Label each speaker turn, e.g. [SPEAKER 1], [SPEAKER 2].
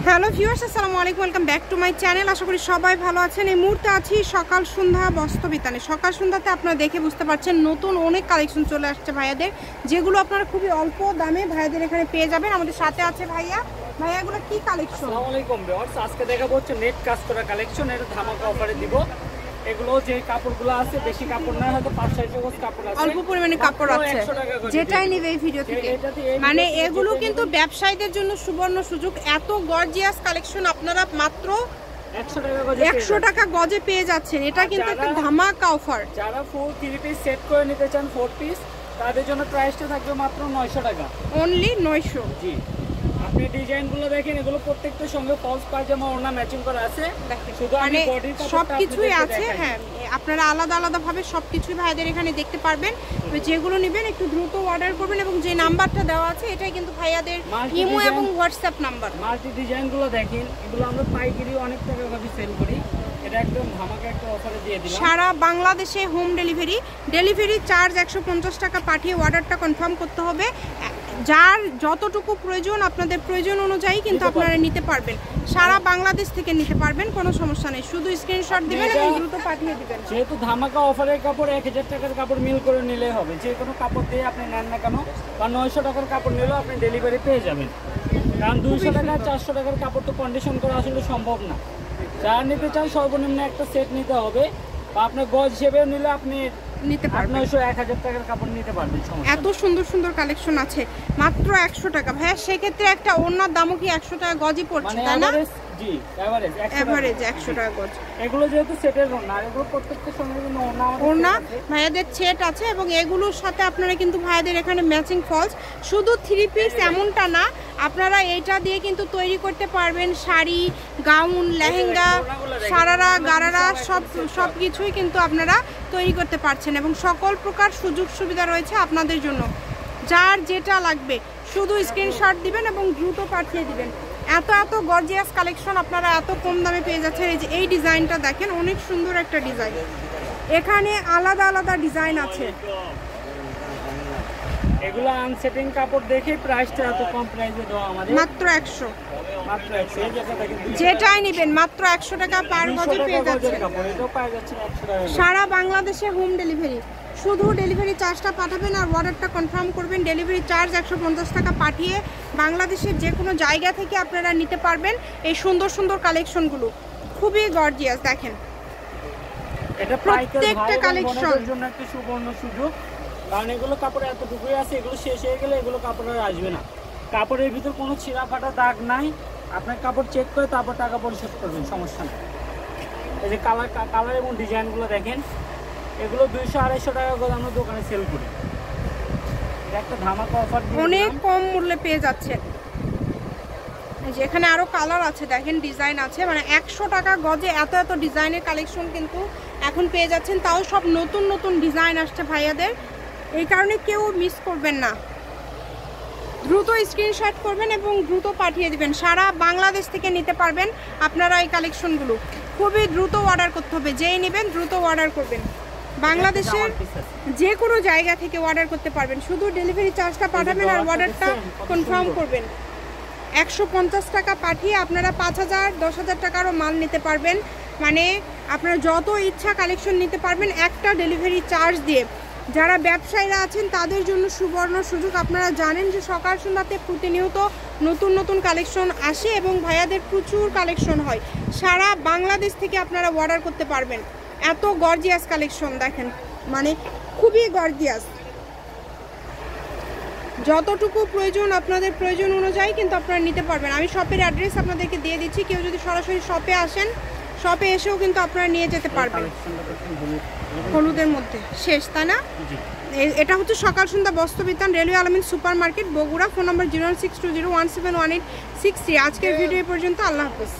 [SPEAKER 1] Hello viewers, আসসালামু আলাইকুম, welcome back to my channel. আশা করি সবাই ভালো আছেন। এই মুহূর্তে আছি সকাল সন্ধ্যা বস্ত্রবিতানে। সকাল সন্ধ্যাতে আপনারা দেখে বুঝতে পারছেন নতুন অনেক কালেকশন চলে আসছে ভাইয়াদের, যেগুলো আপনারা খুবই অল্প দামে ভাইয়াদের এখানে পেয়ে যাবেন। আমাদের সাথে আছে ভাইয়া। ভাইয়াগুলো কি কালেকশন?
[SPEAKER 2] আসসালামু আলাইকুম ভিউয়ার্স, আজকে দেখাবো হচ্ছে নেট কাজ করা কালেকশন। এর ধামাকা অফারে দিব। এগুলো যে কাপড়গুলো আছে বেশি কাপড় না, হয়তো 5-6 গজ কাপড় আছে,
[SPEAKER 1] অল্প পরিমাণে কাপড় আছে, যেটাই নেবে এই ভিডিও থেকে। মানে এগুলো কিন্তু ব্যবসায়ীদের জন্য সুবর্ণ সুযোগ। এত গর্জিয়াস কালেকশন আপনারা মাত্র 100 টাকা গজে পেয়ে যাচ্ছেন। এটা কিন্তু একটা ধামাকা অফার।
[SPEAKER 2] যারা ফুল 3 পিস সেট করে নিতে চান 4 পিস, তাদের জন্য প্রাইসটা থাকবে মাত্র 900 টাকা,
[SPEAKER 1] অনলি 900।
[SPEAKER 2] জি, আপনি ডিজাইনগুলো দেখেন, এগুলো প্রত্যেকটার সঙ্গে ফলস পায়জামা ওড়না ম্যাচিং করা আছে, শুধু
[SPEAKER 1] মানে
[SPEAKER 2] বডির
[SPEAKER 1] সবকিছুই আছে। হ্যাঁ, আপনারা আলাদা আলাদা ভাবে সবকিছুই ভাইদের এখানে দেখতে পারবেন। তো যেগুলো নেবেন একটু দ্রুত অর্ডার করবেন, এবং যে নাম্বারটা দেওয়া আছে এটাই কিন্তু ভাইয়াদের ইমো এবং হোয়াটসঅ্যাপ নাম্বার।
[SPEAKER 2] মাল্টি ডিজাইনগুলো দেখেন, এগুলো আমরা পাইকারি অনেক টাকা ভাবে সেল করি। এটা একদম ধামাকা একটা অফারে দিয়ে দিলাম।
[SPEAKER 1] সারা বাংলাদেশে হোম ডেলিভারি চার্জ 150 টাকা পাঠিয়ে অর্ডারটা কনফার্ম করতে হবে। যার যতটুকু প্রয়োজন আপনাদের প্রয়োজন অনুযায়ী কিন্তু আপনারা নিতে পারবেন। সারা বাংলাদেশ থেকে নিতে পারবেন, কোনো সমস্যা নেই। শুধু স্ক্রিনশট দিবেন এবং দ্রুত পাঠিয়ে দিবেন।
[SPEAKER 2] যেহেতু ধামাকা অফারের কাপড় 1000 টাকার কাপড় মিল করে নিলেই হবে। যে কোনো কাপড় দিয়ে আপনি নেন না কেন, বা 900 টাকার কাপড় নিলেও আপনি ডেলিভারি পেয়ে যাবেন। কারণ 200 টাকা 400 টাকার কাপড় তো কন্ডিশন করা আসলে সম্ভব না। যারা নিতে চান সর্বনিম্ন একটা সেট নিতে হবে, বা আপনার গজ হিসেবেও নিলে আপনি
[SPEAKER 1] নিতে পারবেন।
[SPEAKER 2] 900-1000 টাকার কাপড় নিতে পারবেন।
[SPEAKER 1] এত সুন্দর সুন্দর কালেকশন আছে মাত্র 100 টাকা। ভাইয়া সেক্ষেত্রে একটা ওড়নার দামও কি 100 টাকা গজই পড়ছে, তাই না?
[SPEAKER 2] জি, এভারেজ
[SPEAKER 1] 100 টাকা গজ।
[SPEAKER 2] এগুলো যেহেতু সেটের ওড়না, এগুলো প্রত্যেকটার সঙ্গে কিন্তু
[SPEAKER 1] ওড়না ভাইয়াদের সেট আছে, এবং এগুলোর সাথে আপনারা কিন্তু ভাইয়াদের এখানে ম্যাচিং ফলস। শুধু 3 পিস এমনটা না, আপনারা এইটা দিয়ে কিন্তু তৈরি করতে পারবেন শাড়ি, গাউন, লেহেঙ্গা, সারারা, গারারা, সব কিছুই কিন্তু আপনারা তৈরি করতে পারছেন, এবং সকল প্রকার সুযোগ সুবিধা রয়েছে আপনাদের জন্য। যার যেটা লাগবে শুধু স্ক্রিনশট দিবেন এবং দ্রুত পাঠিয়ে দিবেন। এত গর্জিয়াস কালেকশন আপনারা এত কম দামে পেয়ে যাচ্ছেন। এই যে এই ডিজাইনটা দেখেন, অনেক সুন্দর একটা ডিজাইন। এখানে আলাদা আলাদা ডিজাইন আছে।
[SPEAKER 2] এগুলো আনসেটিং কাপড় দেখে প্রাইসটা এত কম প্রাইসে দেওয়া আমাদের, মাত্র
[SPEAKER 1] 100।
[SPEAKER 2] মাত্র 100। এই জায়গা থেকে
[SPEAKER 1] যেটাই নেবেন মাত্র 100 টাকা পার গজে পেয়ে যাচ্ছেন।
[SPEAKER 2] কাপড় এটাও পাওয়া যাচ্ছে 100 টাকা।
[SPEAKER 1] সারা বাংলাদেশে হোম ডেলিভারি। শুধু ডেলিভারি চার্জটা পাঠাবেন আর অর্ডারটা কনফার্ম করবেন। ডেলিভারি চার্জ 150 টাকা পাঠিয়ে বাংলাদেশের যে কোনো জায়গা থেকে আপনারা নিতে পারবেন এই সুন্দর সুন্দর কালেকশনগুলো। খুবই গর্জিয়াস দেখেন,
[SPEAKER 2] এটা
[SPEAKER 1] প্রত্যেকটা কালেকশন
[SPEAKER 2] জন্য একটা সুবর্ণ সুযোগ। কারণ এগুলো কাপড় এতটুকুই আছে, এগুলো শেষ হয়ে গেলে এগুলো কাপড় আর আসবে না। কাপড়ের ভিতর কোনো ছিঁড়া ফাটা দাগ নাই। আপনার কাপড় চেক করে তারপর টাকা পরিশোধ করবেন, সমস্যা নেই। এই যে কালার এবং ডিজাইনগুলো দেখেন, এগুলো 200-250 টাকা করে আমরা দোকানে সেল করি। একটা ধামাকা অফার
[SPEAKER 1] অনেক কম মূল্যে পেয়ে যাচ্ছে। এই যে এখানে আরো কালার আছে দেখেন, ডিজাইন আছে। মানে 100 টাকা গজে এত ডিজাইনের কালেকশন কিন্তু এখন পেয়ে যাচ্ছেন। তাও সব নতুন নতুন ডিজাইন আসছে ভাইয়াদের, এই কারণে কেউ মিস করবেন না। দ্রুত স্ক্রিনশট করবেন এবং দ্রুত পাঠিয়ে দিবেন। সারা বাংলাদেশ থেকে নিতে পারবেন আপনারা এই কালেকশনগুলো। খুবই দ্রুত অর্ডার করতে হবে, যেই নেবেন দ্রুত অর্ডার করবেন। বাংলাদেশের যে কোনো জায়গা থেকে অর্ডার করতে পারবেন। শুধু ডেলিভারি চার্জটা পাঠাবেন আর অর্ডারটা কনফার্ম করবেন। 150 টাকা পাঠিয়ে আপনারা 5000-10,000 টাকারও মাল নিতে পারবেন। মানে আপনারা যত ইচ্ছা কালেকশন নিতে পারবেন একটা ডেলিভারি চার্জ দিয়ে। যারা ব্যবসায়ীরা আছেন তাদের জন্য সুবর্ণ সুযোগ। আপনারা জানেন যে সকাল সন্ধ্যাতে প্রতিনিয়ত নতুন নতুন কালেকশন আসে এবং ভাইয়াদের প্রচুর কালেকশন হয়। সারা বাংলাদেশ থেকে আপনারা অর্ডার করতে পারবেন। এত গর্জিয়াস কালেকশন দেখেন, মানে খুবই গর্জিয়াস। যতটুকু প্রয়োজন আপনাদের প্রয়োজন অনুযায়ী কিন্তু আপনারা নিতে পারবেন। আমি শপের অ্যাড্রেস আপনাদেরকে দিয়ে দিচ্ছি। কেউ যদি সরাসরি শপে আসেন, শপে এসেও কিন্তু আপনারা নিয়ে যেতে পারবেন। হলুদের মধ্যে শেষ, তাই না? এটা হচ্ছে সকাল সন্ধ্যা বস্ত্রবিতান, রেলওয়ে আলামিন সুপার মার্কেট, বগুড়া। ফোন নম্বর 01620171863। আজকের ভিডিও পর্যন্ত। আল্লাহ হাফেজ।